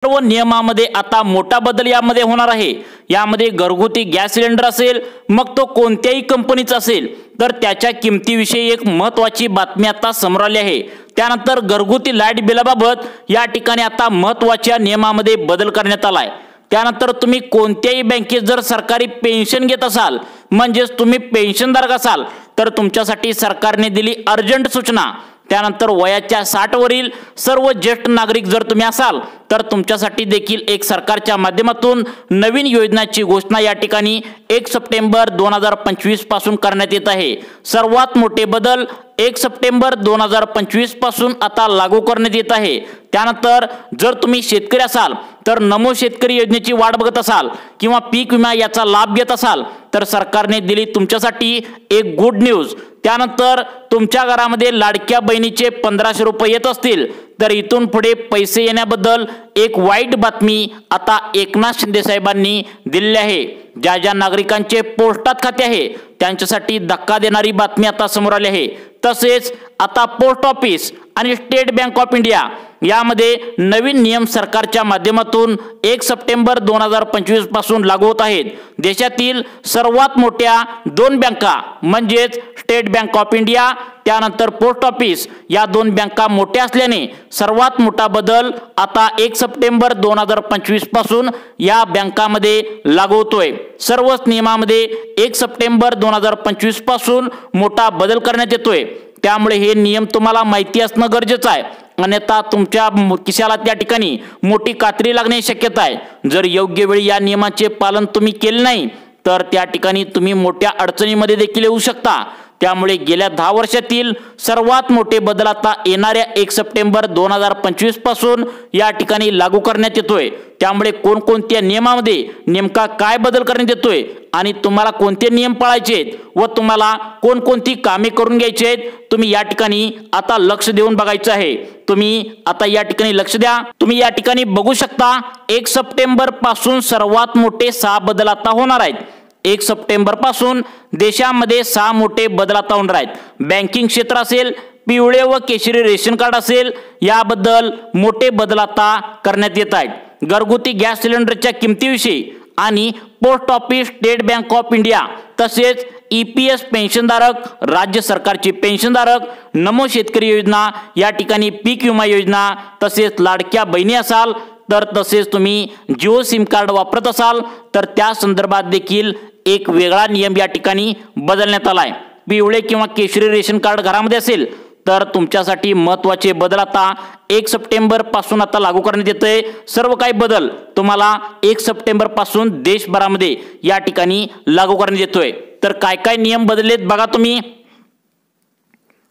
सर्व नियमामध्ये आता मोठा बदल यामध्ये होणार आहे। यामध्ये घरगुती गॅस सिलेंडर असेल, मग तो कोणत्याही कंपनीचा असेल, तर त्याच्या किमतीविषयी एक महत्त्वाची बातमी आता समोर आली आहे। त्यानंतर घरगुती लाईट बिलाबाबत या ठिकाणी आता महत्त्वाच्या नियमामध्ये बदल करण्यात आला आहे। त्यानंतर तुम्ही कोणत्याही बँकेत जर सरकारी पेन्शन घेत असाल, म्हणजेच तुम्ही पेन्शनधारक असाल, तर तुमच्यासाठी सरकारने दिली अर्जंट सूचना। त्यानंतर वयाच्या 60 वरील सर्व ज्येष्ठ नागरिक जर तुम्ही असाल, तर तुमच्यासाठी देखील एक सरकारच्या माध्यमातून नवीन योजनाची घोषणा या ठिकाणी 1 सप्टेंबर 2025 पासून करण्यात येत आहे। सर्वात मोठे बदल 1 सप्टेंबर 2025 पासून आता लागू करण्यात येत आहे। त्यानंतर जर तुम्ही शेतकरी असाल, तर नमो शेतकरी योजनेची वाट बघत असाल किंवा पीक विमा याचा लाभ घेत असाल, तर सरकारने दिली तुमच्यासाठी एक गुड न्यूज। त्यानंतर तुमच्या घरामध्ये लाडक्या बहिणीचे 1500 रुपये येत असतील, तर इथून पुढे पैसे येण्याबद्दल एक वाईट बातमी आता एकनाथ शिंदे साहेबांनी दिली आहे। ज्या ज्या नागरिकांचे पोस्टात खाते आहे त्यांच्यासाठी धक्का देणारी बातमी आता समोर आली आहे। तसेच आता पोस्ट ऑफिस आणि स्टेट बँक ऑफ इंडिया यामध्ये नवीन नियम सरकारच्या माध्यमातून 1 सप्टेंबर 2025 पासून लागू होत आहेत। देशातील सर्वात मोठ्या 2 बँका म्हणजेच स्टेट बँक ऑफ इंडिया त्यानंतर पोस्ट ऑफिस या 2 बँका मोठ्या असल्याने सर्वात मोठा बदल आता 1 सप्टेंबर 2025 पासून या बँकामध्ये लागू होतोय। सर्वच नियमामध्ये 1 सप्टेंबर 2025 पासून मोठा बदल करण्यात येतोय। त्यामुळे हे नियम तुम्हाला माहिती असणं गरजेचं आहे, अन्यथा तुमच्या खिशाला त्या ठिकाणी मोठी कात्री लागण्याची शक्यता आहे। जर योग्य वेळी या नियमाचे पालन तुम्ही केले नाही, तर त्या ठिकाणी तुम्ही मोठ्या अडचणीमध्ये देखील येऊ शकता। त्यामुळे गेल्या 10 वर्षातील सर्वात मोठे बदल आता येणाऱ्या 1 सप्टेंबर 2025 पासून या ठिकाणी लागू करण्यात येतोय। त्यामुळे कोणकोणत्या नियमामध्ये नेमका काय बदल करण्यात येतोय आणि तुम्हाला कोणते नियम पाळायचे आहेत व तुम्हाला कोणकोणती कामे करून घ्यायची आहेत, तुम्ही या ठिकाणी आता लक्ष देऊन बघायचं आहे। तुम्ही आता या ठिकाणी लक्ष द्या। तुम्ही या ठिकाणी बघू शकता 1 सप्टेंबर पासून सर्वात मोठे 6 बदल आता होणार आहेत। 1 सप्टेंबर पासून देशामध्ये 6 मोठे बदल आता होणार आहेत। बँकिंग क्षेत्र असेल, पिवळे व केशरी रेशन कार्ड असेल, याबद्दल मोठे बदल आता करण्यात येत आहेत। घरगुती गॅस सिलेंडरच्या किमतीविषयी आणि post office, state bank of India तसेच EPS पेन्शनधारक, राज्य सरकारचे पेन्शनधारक, नमो शेतकरी योजना या ठिकाणी पीक विमा योजना तसेच लाडक्या बहिणी असाल, तर तसेच तुम्ही जिओ सिम कार्ड वापरत असाल, तर त्या संदर्भात देखील एक वेगळा नियम या ठिकाणी बदलण्यात आला आहे। पिवळे किंवा केशरी रेशन कार्ड घरामध्ये असेल, तर तुमच्यासाठी महत्त्वाचे बदल आता 1 सप्टेंबर पासून आता लागू करण्यात येते। सर्व काही बदल तुम्हाला 1 सप्टेंबर पासून देशभरामध्ये या ठिकाणी लागू करण्यात येतोय। तर काय काय नियम बदललेत बघा तुम्ही।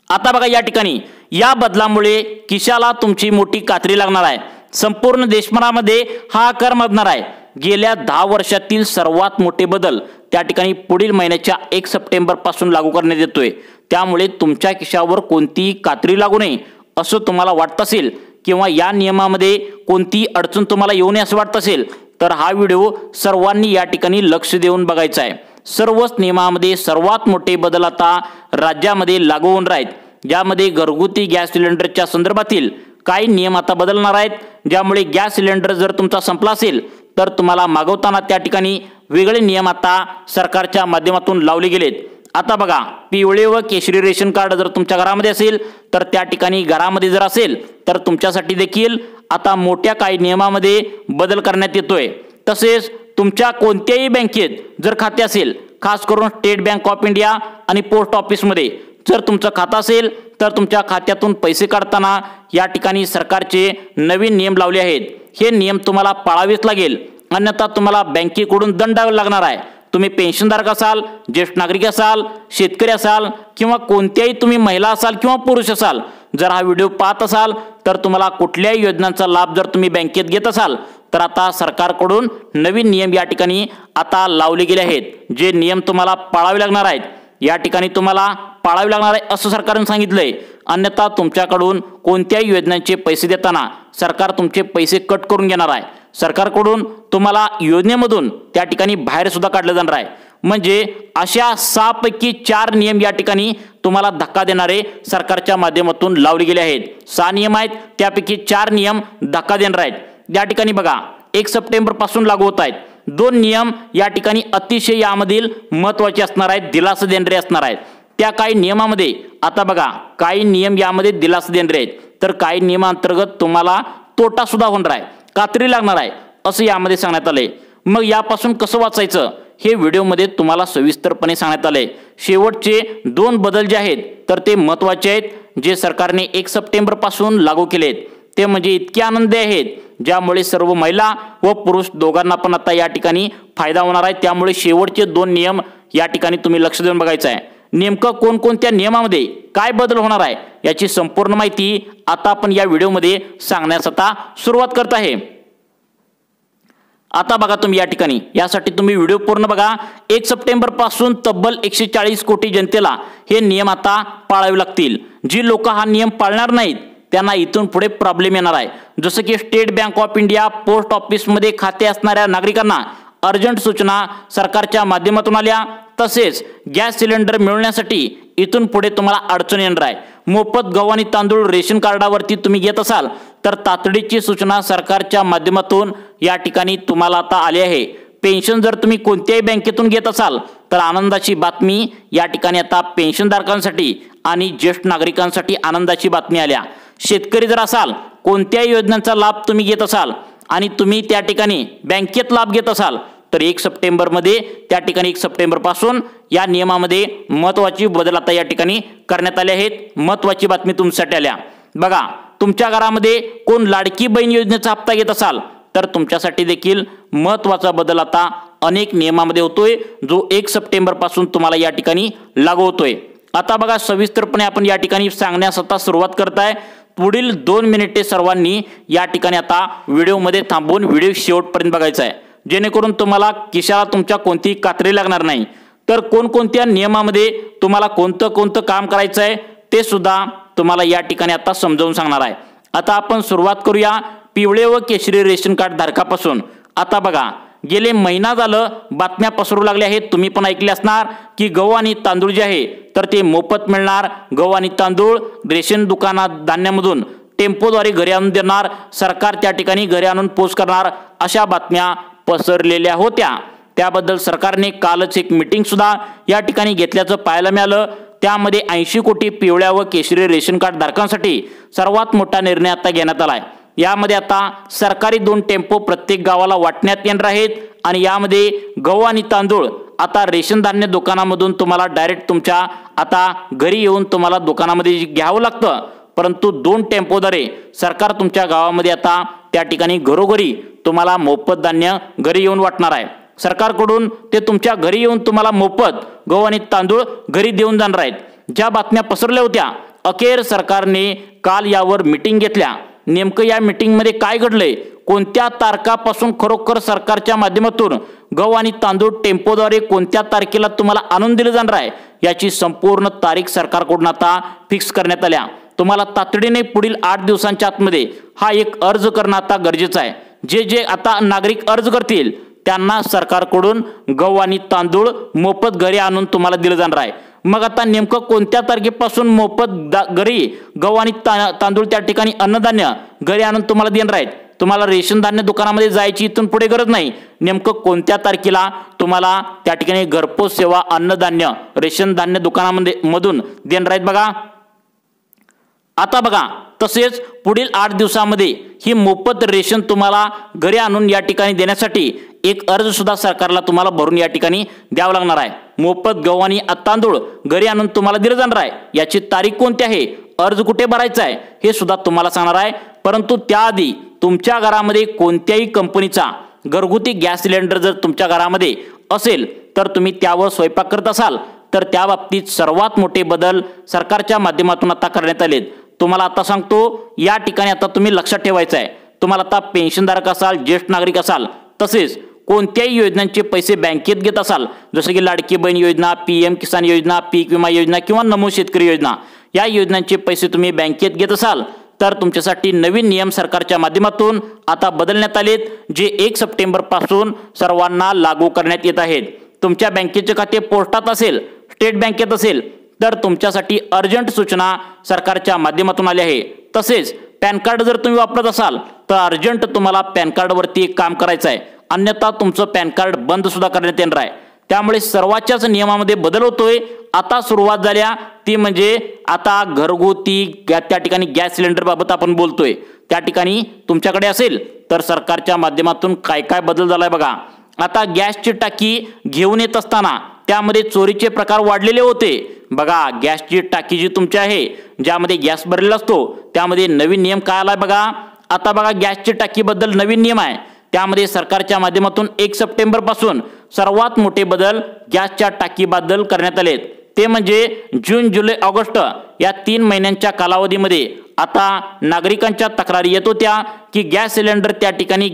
आता बघा या ठिकाणी या बदलामुळे खिशाला तुमची मोठी कात्री लागणार आहे। संपूर्ण देशभरामध्ये हा कर मधणार आहे। गेल्या 10 वर्षातील सर्वात मोठे बदल त्या ठिकाणी पुढील महिन्याच्या 1 सप्टेंबर पासून लागू करण्यात येतोय। त्यामुळे तुमच्या खिशावर कोणतीही कात्री लागू नये असं तुम्हाला वाटत असेल किंवा या नियमामध्ये कोणती अडचण तुम्हाला येऊ नये असं वाटत असेल, तर हा व्हिडिओ सर्वांनी या ठिकाणी लक्ष देऊन बघायचा आहे। सर्वच नियमामध्ये सर्वात मोठे बदल आता राज्यामध्ये लागू होणार आहेत, ज्यामध्ये घरगुती गॅस सिलेंडरच्या संदर्भातील काही नियम आता बदलणार आहेत। ज्यामुळे गॅस सिलेंडर जर तुमचा संपला असेल, तर तुम्हाला मागवताना त्या ठिकाणी वेगळे नियम आता सरकारच्या माध्यमातून लावले गेलेत। आता बघा, पिवळे व केशरी रेशन कार्ड जर तुमच्या घरामध्ये असेल, तर त्या ठिकाणी घरामध्ये जर असेल, तर तुमच्यासाठी देखील आता मोठ्या काही नियमामध्ये बदल करण्यात येतोय। तसेच तुमच्या कोणत्याही बँकेत जर खाते असेल, खास करून स्टेट बँक ऑफ इंडिया आणि पोस्ट ऑफिसमध्ये जर तुमचं खातं असेल, तर तुमच्या खात्यातून पैसे काढताना या ठिकाणी सरकारचे नवीन नियम लावले आहेत। हे नियम तुम्हाला पाळावेच लागेल, अन्यथा तुम्हाला बँकेकडून दंड लागणार आहे। तुम्ही पेन्शनधारक असाल, ज्येष्ठ नागरिक असाल, शेतकरी असाल किंवा कोणत्याही तुम्ही महिला असाल किंवा पुरुष असाल, जर हा व्हिडिओ पाहत असाल, तर तुम्हाला कुठल्याही योजनांचा लाभ जर तुम्ही बँकेत घेत असाल, तर आता सरकारकडून नवीन नियम या ठिकाणी आता लावले गेले आहेत। जे नियम तुम्हाला पाळावे लागणार आहेत, या ठिकाणी तुम्हाला पाळावे लागणार आहे असं सरकारने सांगितलंय। अन्यथा तुमच्याकडून कोणत्याही योजनांचे पैसे देताना सरकार तुमचे पैसे कट करून घेणार आहे। सरकारकडून तुम्हाला योजनेमधून त्या ठिकाणी बाहेर सुद्धा काढलं जाणार आहे। म्हणजे अशा 6 पैकी 4 नियम या ठिकाणी तुम्हाला धक्का देणारे सरकारच्या माध्यमातून लावले गेले आहेत। 6 नियम आहेत, त्यापैकी 4 नियम धक्का देणार आहेत। या ठिकाणी बघा 1 सप्टेंबर पासून लागू होत आहेत। 2 नियम या ठिकाणी अतिशय यामधील महत्त्वाचे असणार आहेत, दिलासा देणारे असणार आहेत। त्या काही नियमामध्ये आता बघा काही नियम यामध्ये दिलासा देणारे आहेत, तर काही नियमांतर्गत तुम्हाला तोटा सुद्धा होणार आहे, कात्री लागणार आहे असं यामध्ये सांगण्यात आलंय। मग यापासून कसं वाचायचं हे व्हिडिओमध्ये तुम्हाला सविस्तरपणे सांगण्यात आलंय। शेवटचे 2 बदल जे आहेत तर ते महत्त्वाचे आहेत, जे सरकारने 1 सप्टेंबर पासून लागू केलेत। ते म्हणजे इतके आनंदी आहेत ज्यामुळे सर्व महिला व पुरुष दोघांना पण आता या ठिकाणी फायदा होणार आहे। त्यामुळे शेवटचे 2 नियम या ठिकाणी तुम्ही लक्ष देऊन बघायचं आहे। नेमकं कोणकोणत्या नियमामध्ये काय बदल होणार आहे याची संपूर्ण माहिती आता आपण या व्हिडिओमध्ये सांगण्यास आता सुरुवात करत आहे। आता बघा तुम्ही या ठिकाणी यासाठी तुम्ही व्हिडिओ पूर्ण बघा। 1 सप्टेंबर पासून तब्बल 140 कोटी जनतेला हे नियम आता पाळावे लागतील। जी लोक हा नियम पाळणार नाहीत त्यांना इथून पुढे प्रॉब्लेम येणार आहे। जसं की state bank of India, post ऑफिसमध्ये खाते असणाऱ्या नागरिकांना अर्जंट सूचना सरकारच्या माध्यमातून आल्या, तसेच गॅस सिलेंडर मिळवण्यासाठी इथून पुढे तुम्हाला अडचण येणार आहे। मोफत गहू आणि तांदूळ रेशन कार्डावरती तुम्ही घेत असाल तर तातडीची सूचना सरकारच्या माध्यमातून या ठिकाणी तुम्हाला आता आली आहे। पेन्शन जर तुम्ही कोणत्याही बँकेतून घेत असाल तर आनंदाची बातमी या ठिकाणी आता पेन्शनधारकांसाठी आणि ज्येष्ठ नागरिकांसाठी आनंदाची बातमी आल्या। शेतकरी जर असाल कोणत्याही योजनांचा लाभ तुम्ही घेत असाल आणि तुम्ही त्या ठिकाणी बँकेत लाभ घेत असाल तर 1 सप्टेंबरमध्ये त्या ठिकाणी 1 सप्टेंबर पासून या नियमामध्ये महत्त्वाची बदल आता या ठिकाणी करण्यात आले आहेत। महत्त्वाची बातमी तुमच्यासाठी आल्या बघा। तुमच्या घरामध्ये कोण लाडकी बहीण योजनेचा हप्ता घेत असाल तर तुमच्यासाठी देखील महत्त्वाचा बदल आता अनेक नियमामध्ये होतोय, जो 1 सप्टेंबर पासून तुम्हाला या ठिकाणी लागू होतोय। आता बघा सविस्तरपणे आपण या ठिकाणी सांगण्यास आता सुरुवात करताय। पुढील 2 मिनिटे सर्वांनी या ठिकाणी आता व्हिडिओमध्ये थांबून व्हिडिओ शेवटपर्यंत बघायचा आहे, जेणेकरून तुम्हाला खिशाला तुमच्या कोणतीही कात्री लागणार नाही। तर कोणकोणत्या नियमामध्ये तुम्हाला कोणतं काम करायचं आहे ते सुद्धा तुम्हाला या ठिकाणी आता समजावून सांगणार आहे। आता आपण सुरुवात करूया पिवळे व केशरी रेशन कार्ड धारकापासून। आता बघा गेले महिना झालं बातम्या पसरू लागल्या आहेत, तुम्ही पण ऐकले असणार की गहू आणि तांदूळ जे आहे तर ते मोफत मिळणार। गहू आणि तांदूळ रेशन दुकानात धान्यामधून टेम्पोद्वारे घरी आणून देणार, सरकार त्या ठिकाणी घरी आणून पोच करणार, अशा बातम्या पसरलेल्या होत्या। त्याबद्दल सरकारने कालच एक मीटिंग सुद्धा या ठिकाणी घेतल्याचं पाहायला मिळालं। त्यामध्ये 80 कोटी पिवळ्या व केशरी रेशन कार्ड धारकांसाठी सर्वात मोठा निर्णय आता घेण्यात आलाय। यामध्ये आता सरकारी 2 टेम्पो प्रत्येक गावाला वाटण्यात येणार आहेत आणि यामध्ये गहू आणि तांदूळ आता रेशन धान्य दुकानामधून तुम्हाला डायरेक्ट तुमच्या आता घरी येऊन तुम्हाला दुकानामध्ये घ्यावं लागतं, परंतु 2 टेम्पोद्वारे सरकार तुमच्या गावामध्ये आता त्या ठिकाणी घरोघरी तुम्हाला मोफत धान्य घरी येऊन वाटणार आहे। सरकारकडून ते तुमच्या घरी येऊन तुम्हाला मोफत गहू आणि तांदूळ घरी देऊन जाणार आहेत। ज्या बातम्या पसरल्या होत्या अखेर सरकारने काल यावर मीटिंग घेतल्या। नेमकं या मीटिंगमध्ये काय घडलंय, कोणत्या तारखापासून खरोखर सरकारच्या माध्यमातून गहू आणि तांदूळ टेम्पोद्वारे कोणत्या तारखेला तुम्हाला आणून दिले जाणार आहे याची संपूर्ण तारीख सरकारकडून आता फिक्स करण्यात आल्या। तुम्हाला तातडीने पुढील 8 दिवसांच्या आतमध्ये हा एक अर्ज करणं आता गरजेचं आहे। जे आता नागरिक अर्ज करतील त्यांना सरकारकडून गहू आणि तांदूळ मोफत घरी आणून तुम्हाला दिलं जाणार आहे। मग आता नेमकं कोणत्या तारखेपासून मोफत घरी गहू आणि तांदूळ त्या ठिकाणी अन्नधान्य घरी आणून तुम्हाला देणार आहेत? तुम्हाला रेशन धान्य दुकानामध्ये जायची इथून पुढे गरज नाही। नेमकं कोणत्या तारखेला तुम्हाला त्या ठिकाणी घरपोच सेवा अन्नधान्य रेशन धान्य दुकानामध्ये मधून देणार आहेत बघा। आता बघा तसेच पुढील 8 दिवसांमध्ये ही मोफत रेशन तुम्हाला घरी आणून या ठिकाणी देण्यासाठी एक अर्ज सुद्धा सरकारला तुम्हाला भरून या ठिकाणी द्यावं लागणार आहे। मोफत गहू आणि तांदूळ घरी आणून तुम्हाला दिलं जाणार आहे, याची तारीख कोणती आहे, अर्ज कुठे भरायचा आहे हे सुद्धा तुम्हाला सांगणार आहे। परंतु त्याआधी तुमच्या घरामध्ये कोणत्याही कंपनीचा घरगुती गॅस सिलेंडर जर तुमच्या घरामध्ये असेल तर तुम्ही त्यावर स्वयंपाक करत असाल तर त्या बाबतीत सर्वात मोठे बदल सरकारच्या माध्यमातून आता करण्यात आलेत। तुम्हाला आता सांगतो या ठिकाणी आता तुम्ही लक्षात ठेवायचं आहे। तुम्हाला आता पेन्शनधारक असाल, ज्येष्ठ नागरिक असाल, तसेच कोणत्याही योजनांचे पैसे बँकेत घेत असाल जसं की लाडकी बहीण योजना, PM किसान योजना, पीक विमा योजना किंवा नमो शेतकरी योजना, या योजनांचे पैसे तुम्ही बँकेत घेत असाल तर तुमच्यासाठी नवीन नियम सरकारच्या माध्यमातून आता बदलण्यात आलेत, जे 1 सप्टेंबर पासून सर्वांना लागू करण्यात येत आहेत। तुमच्या बँकेचे खाते पोस्टात असेल, स्टेट बँकेत असेल तर तुमच्यासाठी अर्जंट सूचना सरकारच्या माध्यमातून आली आहे। तसेच पॅन कार्ड जर तुम्ही वापरत असाल तर अर्जंट तुम्हाला पॅन कार्डवरती एक काम करायचं आहे, अन्यथा तुमचं पॅन कार्ड बंद सुद्धा करण्यात येणार आहे। त्यामुळे सर्वांच्याच नियमामध्ये बदल होतोय। आता सुरुवात झाल्या ती म्हणजे आता घरगुती त्या ठिकाणी गॅस सिलेंडर बाबत आपण बोलतोय। त्या ठिकाणी तुमच्याकडे असेल तर सरकारच्या माध्यमातून काय काय बदल झालाय बघा। आता गॅसची टाकी घेऊन येत असताना त्यामध्ये चोरीचे प्रकार वाढलेले होते बघा। गॅसची टाकी जी तुमची आहे ज्यामध्ये गॅस भरलेला असतो त्यामध्ये नवीन नियम काय आलाय बघा। आता बघा गॅसची टाकीबद्दल नवीन नियम आहे, त्यामध्ये सरकारच्या माध्यमातून 1 सप्टेंबर पासून सर्वात मोठे बदल गॅसच्या टाकीबद्दल करण्यात आले। ते म्हणजे जून जुलै ऑगस्ट या 3 महिन्यांच्या कालावधीमध्ये आता नागरिकांच्या तक्रारी येत होत्या की गॅस सिलेंडर त्या ठिकाणी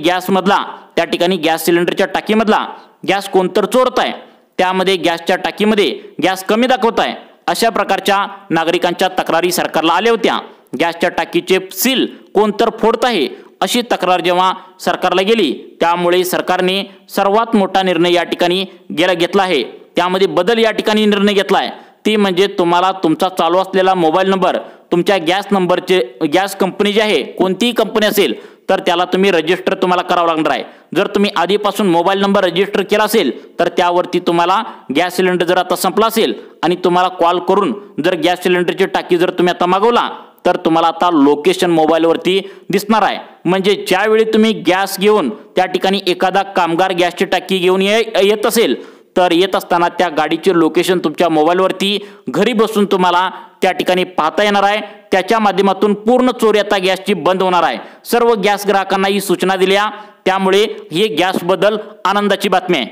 गॅस सिलेंडरच्या टाकीमधला गॅस कोणतर चोरताय, त्यामध्ये गॅसच्या टाकीमध्ये गॅस कमी दाखवताय, अशा प्रकारच्या नागरिकांच्या तक्रारी सरकारला आल्या होत्या। गॅसच्या टाकीचे सील कोणतर फोडत आहे अशी तक्रार जेव्हा सरकारला गेली त्यामुळे सरकारने सर्वात मोठा निर्णय या ठिकाणी घेतला आहे। त्यामध्ये बदल या ठिकाणी निर्णय घेतलाय ती म्हणजे तुम्हाला तुमचा चालू असलेला मोबाईल नंबर तुमच्या गॅस कंपनी जी आहे कोणतीही कंपनी असेल तर त्याला तुम्ही रजिस्टर तुम्हाला करावं लागणार आहे। जर तुम्ही आधीपासून मोबाईल नंबर रजिस्टर केला असेल तर त्यावरती तुम्हाला गॅस सिलेंडर जर आता संपला असेल आणि तुम्हाला कॉल करून जर गॅस सिलेंडरची टाकी जर तुम्ही आता मागवला तर तुम्हाला आता लोकेशन मोबाईलवरती दिसणार आहे। म्हणजे ज्यावेळी तुम्ही गॅस घेऊन त्या ठिकाणी एखादा कामगार गॅसची टाकी घेऊन येत असेल तर येत असताना त्या गाडीचे लोकेशन तुमच्या मोबाईलवरती घरी बसून तुम्हाला त्या ठिकाणी पाहता येणार आहे। त्याच्या माध्यमातून पूर्ण चोरी आता गॅसची बंद होणार आहे। सर्व गॅस ग्राहकांना ही सूचना दिल्या, त्यामुळे ही गॅस बद्दल आनंदाची बातमी आहे।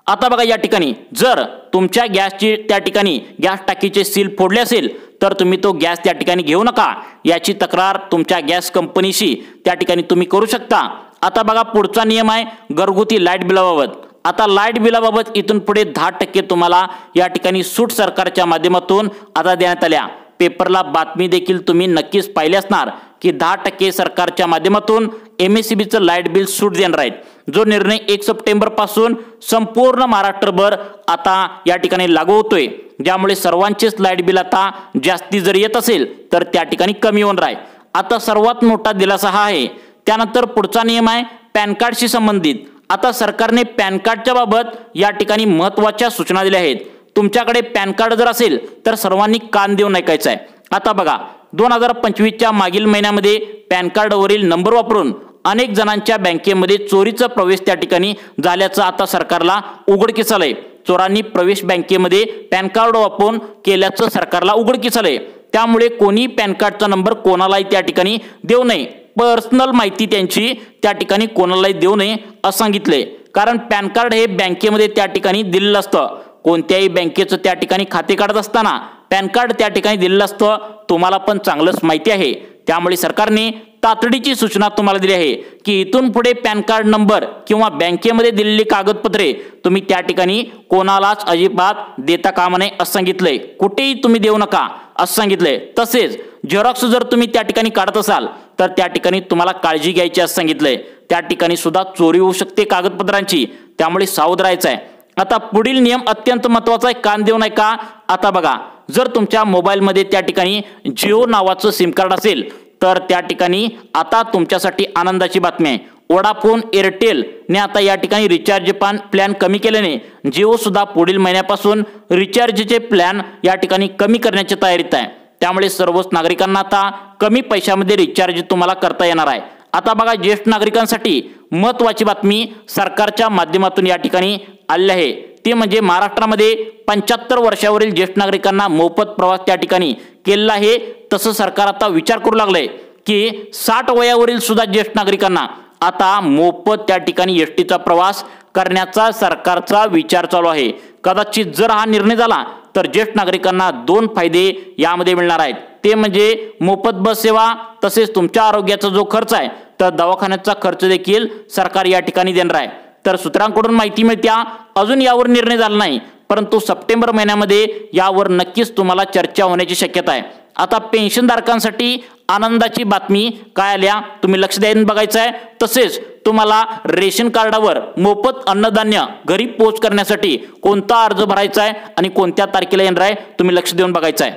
आता बघा या ठिकाणी जर तुमच्या गॅसची त्या ठिकाणी गॅस टाकीचे सील फोडले असेल तर तुम्ही तो गॅस त्या ठिकाणी घेऊ नका, याची तक्रार तुमच्या गॅस कंपनीशी त्या ठिकाणी तुम्ही करू शकता। आता बघा पुढचा नियम आहे घरगुती लाईट बिलाबाबत। आता लाईट बिलाबाबत इथून पुढे 10% तुम्हाला या ठिकाणी सूट सरकारच्या माध्यमातून आता देण्यात आल्या। पेपरला बातमी देखील तुम्ही नक्कीच पाहिली असणार की 10% सरकारच्या माध्यमातून MSEBीचं लाईट बिल सूट देणार आहेत। जो निर्णय 1 सप्टेंबर पासून संपूर्ण महाराष्ट्रभर आता या ठिकाणी लागू होतोय, ज्यामुळे सर्वांचेच लाईट बिल आता जास्ती जर येत असेल तर त्या ठिकाणी कमी होणार आहे। आता सर्वात मोठा दिलासा हा आहे। त्यानंतर पुढचा नियम आहे पॅन कार्डशी संबंधित। आता सरकारने पॅन कार्डच्या बाबत या ठिकाणी महत्त्वाच्या सूचना दिल्या आहेत। तुमच्याकडे पॅन कार्ड जर असेल तर सर्वांनी कान देऊन ऐकायचं आहे। आता बघा 2025च्या मागील महिन्यामध्ये पॅन कार्डवरील नंबर वापरून अनेक जणांच्या बँकेमध्ये चोरीचा प्रवेश त्या ठिकाणी झाल्याचं आता सरकारला उघडकीस आलंय। चोरांनी प्रवेश बँकेमध्ये पॅन कार्ड वापरून केल्याचं सरकारला उघडकीस आलंय। त्यामुळे कोणी पॅन कार्डचा नंबर कोणालाही त्या ठिकाणी देऊ नये, पर्सनल माहिती त्यांची त्या ठिकाणी कोणालाही देऊ नये असं सांगितलंय। कारण पॅन कार्ड हे बँकेमध्ये त्या ठिकाणी दिलेलं असतं। कोणत्याही बँकेचं त्या ठिकाणी खाते काढत असताना पॅन कार्ड त्या ठिकाणी दिलेलं असतं, तुम्हाला पण चांगलंच माहिती आहे। त्यामुळे सरकारने तातडीची सूचना तुम्हाला दिली आहे की इथून पुढे पॅन कार्ड नंबर किंवा बँकेमध्ये दिलेली कागदपत्रे तुम्ही त्या ठिकाणी कोणालाच अजिबात देता कामा नये असं सांगितलंय। कुठेही तुम्ही देऊ नका असं सांगितलंय। तसेच झेरॉक्स जर तुम्ही त्या ठिकाणी काढत असाल तर त्या ठिकाणी तुम्हाला काळजी घ्यायची असं सांगितलंय। त्या ठिकाणी सुद्धा चोरी होऊ शकते कागदपत्रांची, त्यामुळे सावध राहायचं आहे। आता पुढील नियम अत्यंत महत्त्वाचा आहे, कान देऊ नका। आता बघा जर तुमच्या मोबाईलमध्ये त्या ठिकाणी जिओ नावाचं सिम कार्ड असेल तर त्या ठिकाणी आता तुमच्यासाठी आनंदाची बातमी आहे। वोडाफोन एअरटेल ने आता या ठिकाणी रिचार्ज प्लॅन कमी केल्याने जिओ सुद्धा पुढील महिन्यापासून रिचार्जचे प्लॅन या ठिकाणी कमी करण्याची तयारीत आहे। त्यामुळे सर्वच नागरिकांना आता कमी पैशामध्ये रिचार्ज तुम्हाला करता येणार आहे। आता बघा ज्येष्ठ नागरिकांसाठी महत्त्वाची बातमी सरकारच्या माध्यमातून या ठिकाणी आली आहे। ते म्हणजे महाराष्ट्रामध्ये 75 वर्षावरील ज्येष्ठ नागरिकांना मोफत प्रवास त्या ठिकाणी केलेला आहे। तसं सरकार आता विचार करू लागलंय की 60 वयावरील सुद्धा ज्येष्ठ नागरिकांना आता मोफत त्या ठिकाणी एसटीचा प्रवास करण्याचा सरकारचा विचार चालू आहे। कदाचित जर हा निर्णय झाला तर ज्येष्ठ नागरिकांना 2 फायदे यामध्ये मिळणार आहेत। ते म्हणजे मोफत बस सेवा, तसेच तुमच्या आरोग्याचा जो खर्च आहे तर दवाखान्याचा खर्च देखील सरकार या ठिकाणी देणार आहे। तर सूत्रांकडून माहिती मिळते अजून यावर निर्णय झाला नाही, परंतु सप्टेंबर महिन्यामध्ये यावर नक्कीच तुम्हाला चर्चा होण्याची शक्यता आहे। आता पेन्शनधारकांसाठी आनंदाची बातमी काय आल्या तुम्ही लक्ष देऊन बघायचं आहे। तसेच तुम्हाला रेशन कार्डावर मोफत अन्नधान्य घरी पोच करण्यासाठी कोणता अर्ज भरायचा आहे आणि कोणत्या तारखेला येणार आहे तुम्ही लक्ष देऊन बघायचं आहे।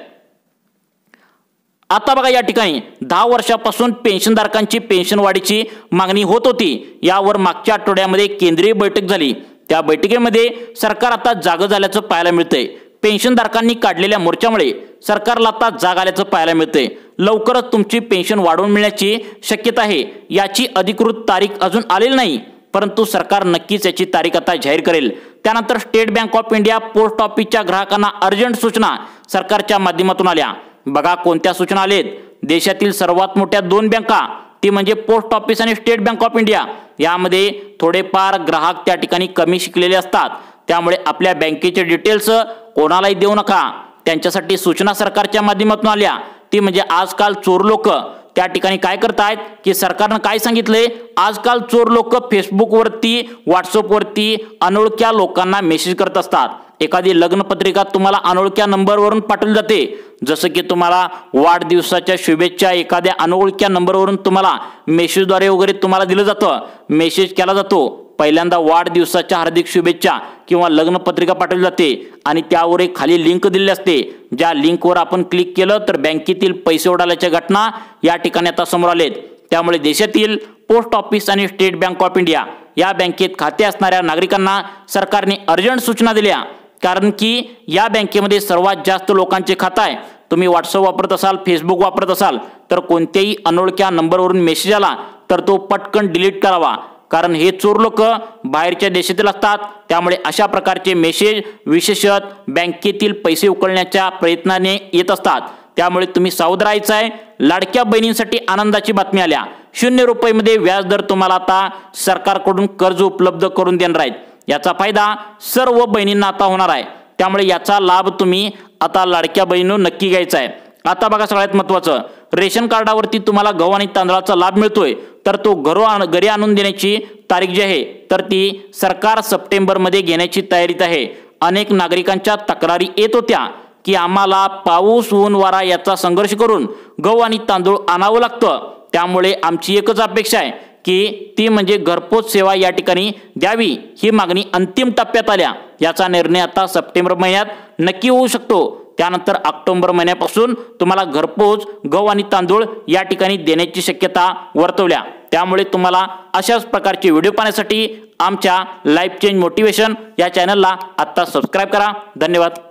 आता बघा या ठिकाणी 10 वर्षापासून पेन्शनधारकांची पेन्शन वाढीची मागणी होत होती। यावर मागच्या आठवड्यामध्ये केंद्रीय बैठक झाली। त्या बैठकीमध्ये सरकार आता जागं झाल्याचं पाहायला मिळतंय। पेन्शनधारकांनी काढलेल्या मोर्चामुळे सरकारला आता जाग आल्याचं पाहायला मिळतंय। लवकरच तुमची पेन्शन वाढवून मिळण्याची शक्यता आहे। याची अधिकृत तारीख अजून आलेली नाही, परंतु सरकार नक्कीच याची तारीख आता जाहीर करेल। त्यानंतर state bank of India post ऑफिसच्या ग्राहकांना अर्जंट सूचना सरकारच्या माध्यमातून आल्या। बघा कोणत्या सूचना आलेत। देशातील सर्वात मोठ्या 2 बँका ती म्हणजे पोस्ट ऑफिस आणि स्टेट बँक ऑफ इंडिया, यामध्ये थोडेफार ग्राहक त्या ठिकाणी कमी शिकलेले असतात। त्यामुळे आपल्या बँकेचे डिटेल्स कोणालाही देऊ नका। त्यांच्यासाठी सूचना सरकारच्या माध्यमातून आल्या। ती म्हणजे आजकाल चोर लोक त्या ठिकाणी काय करतायत की सरकारनं काय सांगितलंय, आजकाल चोर लोक फेसबुकवरती व्हॉट्सअपवरती अनोळख्या लोकांना मेसेज करत असतात। एखादी लग्नपत्रिका तुम्हाला अनोळख्या नंबरवरून पाठवली जाते। जसं की तुम्हाला वाढदिवसाच्या शुभेच्छा एखाद्या अनोळख्या नंबरवरून तुम्हाला मेसेजद्वारे वगैरे तुम्हाला दिलं जातं, मेसेज केला जातो। पहिल्यांदा वाढदिवसाच्या हार्दिक शुभेच्छा किंवा लग्नपत्रिका पाठवली जाते आणि त्यावर एक खाली लिंक दिलेली असते। ज्या लिंकवर आपण क्लिक केलं तर बँकेतील पैसे उडाल्याच्या घटना या ठिकाणी आता समोर आलेत। त्यामुळे देशातील पोस्ट ऑफिस आणि स्टेट बँक ऑफ इंडिया या बँकेत खाते असणाऱ्या नागरिकांना सरकारने अर्जंट सूचना दिल्या। कारण की या बँकेमध्ये सर्वात जास्त लोकांचे खातं आहे। तुम्ही व्हॉट्सअप वापरत असाल, फेसबुक वापरत असाल तर कोणत्याही अनोळख्या नंबरवरून मेसेज आला तर तो पटकन डिलीट करावा। कारण हे चोर लोक बाहेरच्या देशातील असतात। त्यामुळे अशा प्रकारचे मेसेज विशेषतः बँकेतील पैसे उकळण्याच्या प्रयत्नाने येत असतात। त्यामुळे तुम्ही सावध राहायचं आहे। लाडक्या बहिणींसाठी आनंदाची बातमी आल्या। 0 रुपयामध्ये व्याजदर तुम्हाला आता सरकारकडून कर्ज उपलब्ध करून देणार आहेत। याचा फायदा सर्व बहिणींना आता होणार आहे। त्यामुळे याचा लाभ तुम्ही आता लाडक्या बहिणींनो नक्की घ्यायचा आहे। आता बघा सगळ्यात महत्त्वाचं, रेशन कार्डावरती तुम्हाला गहू आणि तांदळाचा लाभ मिळतोय तर तो घरी आणून देण्याची तारीख जी आहे तर ती सरकार सप्टेंबरमध्ये घेण्याची तयारीत आहे। अनेक नागरिकांच्या तक्रारी येत होत्या की आम्हाला पाऊस ऊन वारा याचा संघर्ष करून गहू आणि तांदूळ आणावं लागतं। त्यामुळे आमची एकच अपेक्षा आहे की ती म्हणजे घरपोच सेवा या ठिकाणी द्यावी। ही मागणी अंतिम टप्प्यात आल्या। याचा निर्णय आता सप्टेंबर महिन्यात नक्की होऊ शकतो। त्यानंतर ऑक्टोबर महिन्यापासून तुम्हाला घरपोच गहू आणि तांदूळ या ठिकाणी देण्याची शक्यता वर्तवल्या। त्यामुळे तुम्हाला अशाच प्रकारचे व्हिडिओ पाहण्यासाठी आमच्या लाईफ चेंज मोटिवेशन या चॅनलला आता सबस्क्राइब करा। धन्यवाद।